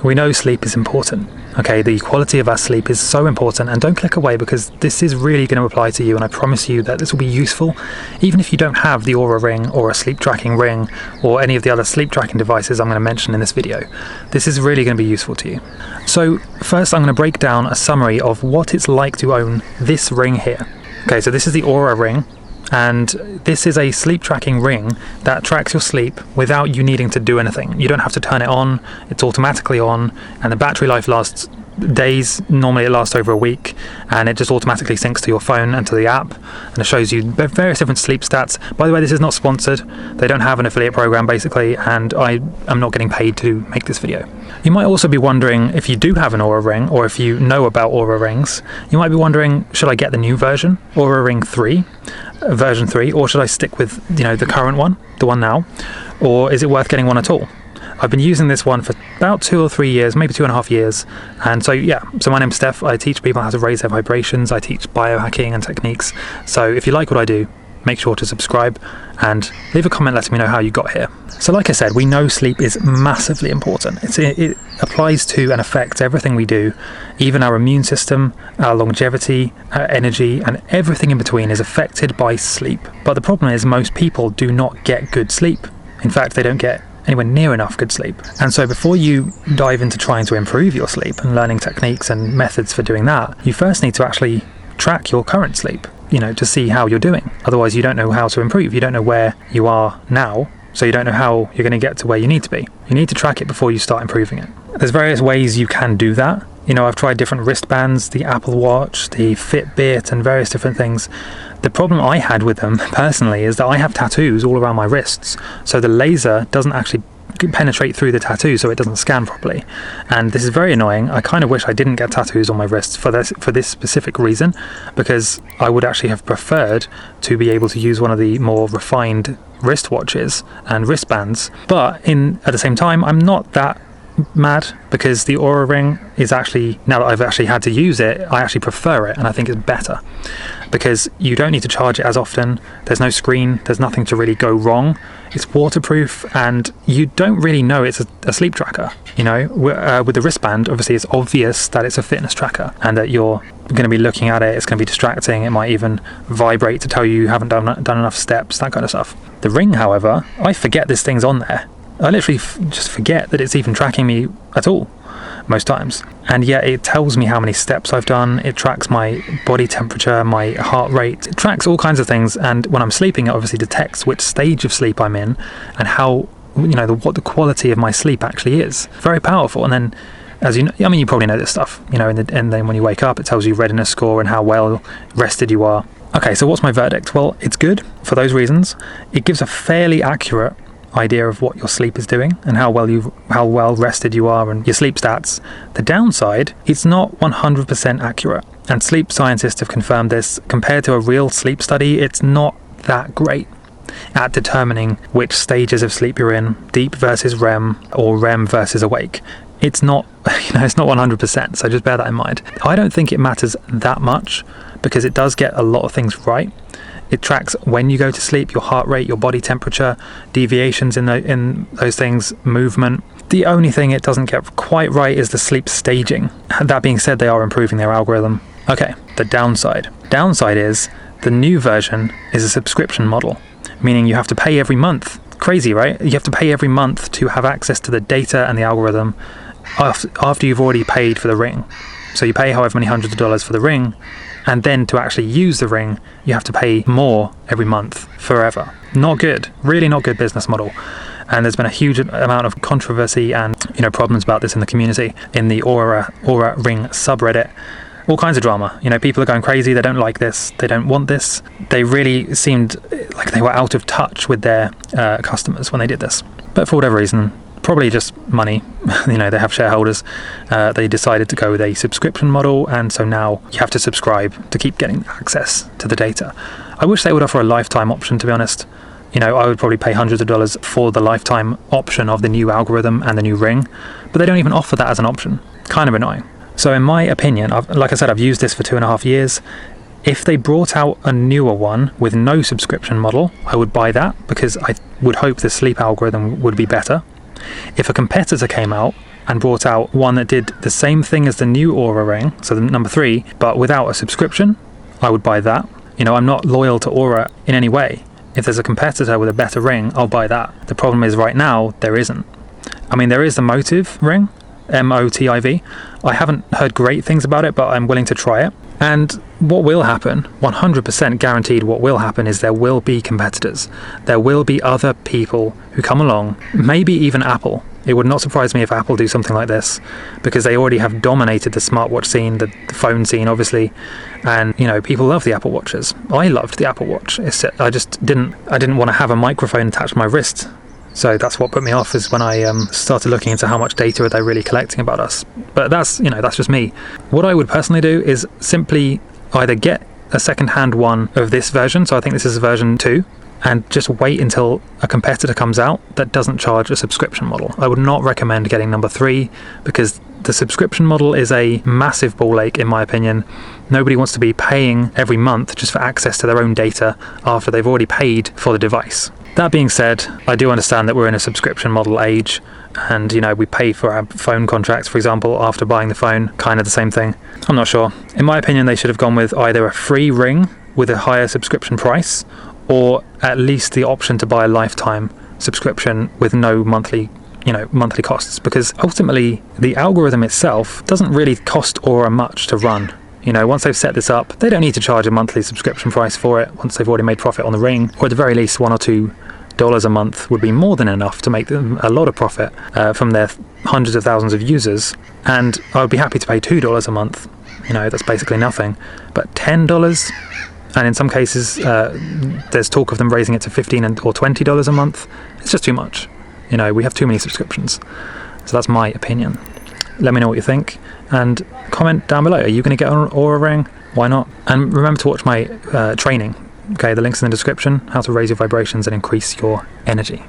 We know sleep is important. Okay, the quality of our sleep is so important, and don't click away because this is really going to apply to you, and I promise you that this will be useful even if you don't have the Oura Ring or a sleep tracking ring or any of the other sleep tracking devices I'm going to mention in this video. This is really going to be useful to you. So first I'm going to break down a summary of what it's like to own this ring here. Okay, so this is the Oura Ring, and this is a sleep tracking ring that tracks your sleep without you needing to do anything. You don't have to turn it on, it's automatically on, and the battery life lasts days. Normally it lasts over a week, and it just automatically syncs to your phone and to the app, and it shows you various different sleep stats. By the way, this is not sponsored. They don't have an affiliate program basically, and I am not getting paid to make this video. You might also be wondering, if you do have an Oura Ring, or if you know about Oura Rings, you might be wondering, should I get the new version, Oura Ring 3, version 3, or should I stick with, the current one, the one now, or is it worth getting one at all? I've been using this one for about 2 or 3 years, maybe 2.5 years. And so my name's Stef. I teach people how to raise their vibrations. I teach biohacking and techniques. So if you like what I do, make sure to subscribe and leave a comment letting me know how you got here. So like I said, we know sleep is massively important. It applies to and affects everything we do. Even our immune system, our longevity, our energy, and everything in between is affected by sleep. But the problem is most people do not get good sleep. In fact, they don't get anywhere near enough good sleep. And so before you dive into trying to improve your sleep and learning techniques and methods for doing that, you first need to actually track your current sleep, to see how you're doing. Otherwise you don't know how to improve. You don't know where you are now, so you don't know how you're going to get to where you need to be. You need to track it before you start improving it. There's various ways you can do that. I've tried different wristbands, the Apple Watch, the Fitbit, and various different things. The problem I had with them, personally, is that I have tattoos all around my wrists, so the laser doesn't actually penetrate through the tattoo, so it doesn't scan properly. And this is very annoying. I kind of wish I didn't get tattoos on my wrists for this specific reason, because I would actually have preferred to be able to use one of the more refined wristwatches and wristbands. But at the same time, I'm not that mad, because the Oura Ring is actually, now that I've actually had to use it, I actually prefer it, and I think it's better because you don't need to charge it as often. There's no screen, there's nothing to really go wrong. It's waterproof, and you don't really know it's a sleep tracker. With the wristband, obviously it's obvious that it's a fitness tracker and that you're going to be looking at it. It's going to be distracting. It might even vibrate to tell you haven't done enough steps, that kind of stuff. The ring, however, I forget this thing's on there. I literally just forget that it's even tracking me at all most times, and yet it tells me how many steps I've done. It tracks my body temperature, my heart rate, it tracks all kinds of things, and when I'm sleeping it obviously detects which stage of sleep I'm in and how, what the quality of my sleep actually is. Very powerful. And then, as you probably know this stuff, and then when you wake up it tells you readiness score and how well rested you are. Okay, so what's my verdict? Well, it's good for those reasons. It gives a fairly accurate idea of what your sleep is doing and how well rested you are and your sleep stats. The downside, it's not 100% accurate, and sleep scientists have confirmed this. Compared to a real sleep study, it's not that great at determining which stages of sleep you're in, deep versus REM or REM versus awake. It's not it's not 100%, so just bear that in mind. I don't think it matters that much because it does get a lot of things right. It tracks when you go to sleep, your heart rate, your body temperature, deviations in those things, movement. The only thing it doesn't get quite right is the sleep staging. That being said, they are improving their algorithm. Okay, the downside. Downside is the new version is a subscription model, meaning you have to pay every month. Crazy, right? You have to pay every month to have access to the data and the algorithm after you've already paid for the ring. So you pay however many hundreds of dollars for the ring, and then to actually use the ring, you have to pay more every month forever. Not good, really not good business model. And there's been a huge amount of controversy and problems about this in the community, in the Oura Ring subreddit. All kinds of drama. People are going crazy. They don't like this. They don't want this. They really seemed like they were out of touch with their customers when they did this. But for whatever reason, probably just money, they have shareholders, they decided to go with a subscription model, and so now you have to subscribe to keep getting access to the data. I wish they would offer a lifetime option, to be honest. I would probably pay hundreds of dollars for the lifetime option of the new algorithm and the new ring, but they don't even offer that as an option. Kind of annoying. So in my opinion, like I said, I've used this for 2.5 years. If they brought out a newer one with no subscription model, I would buy that because I would hope the sleep algorithm would be better. If a competitor came out and brought out one that did the same thing as the new Oura Ring, so the number 3, but without a subscription, I would buy that. I'm not loyal to Oura in any way. If there's a competitor with a better ring, I'll buy that. The problem is right now, there isn't. There is the Motive ring, MOTIV. I haven't heard great things about it, but I'm willing to try it. And what will happen, 100% guaranteed what will happen, is there will be competitors. There will be other people who come along, maybe even Apple. It would not surprise me if Apple do something like this, because they already have dominated the smartwatch scene, the phone scene, obviously. And, people love the Apple Watches. I loved the Apple Watch. I didn't want to have a microphone attached to my wrist. So that's what put me off, is when I started looking into how much data are they really collecting about us. But that's just me. What I would personally do is simply either get a second-hand one of this version, so I think this is version 2, and just wait until a competitor comes out that doesn't charge a subscription model. I would not recommend getting number 3, because the subscription model is a massive ball ache, in my opinion. Nobody wants to be paying every month just for access to their own data after they've already paid for the device. That being said, I do understand that we're in a subscription model age, and we pay for our phone contracts, for example, after buying the phone, kind of the same thing. I'm not sure. In my opinion, they should have gone with either a free ring with a higher subscription price, or at least the option to buy a lifetime subscription with no monthly costs, because ultimately the algorithm itself doesn't really cost Oura much to run. Once they've set this up, they don't need to charge a monthly subscription price for it once they've already made profit on the ring, or at the very least $1 or $2 a month would be more than enough to make them a lot of profit from their hundreds of thousands of users. And I would be happy to pay $2 a month. That's basically nothing. But $10, and in some cases there's talk of them raising it to $15 or $20 a month, it's just too much. We have too many subscriptions. So that's my opinion. Let me know what you think, and comment down below. Are you going to get an Oura Ring? Why not? And remember to watch my training. Okay, the link's in the description, how to raise your vibrations and increase your energy.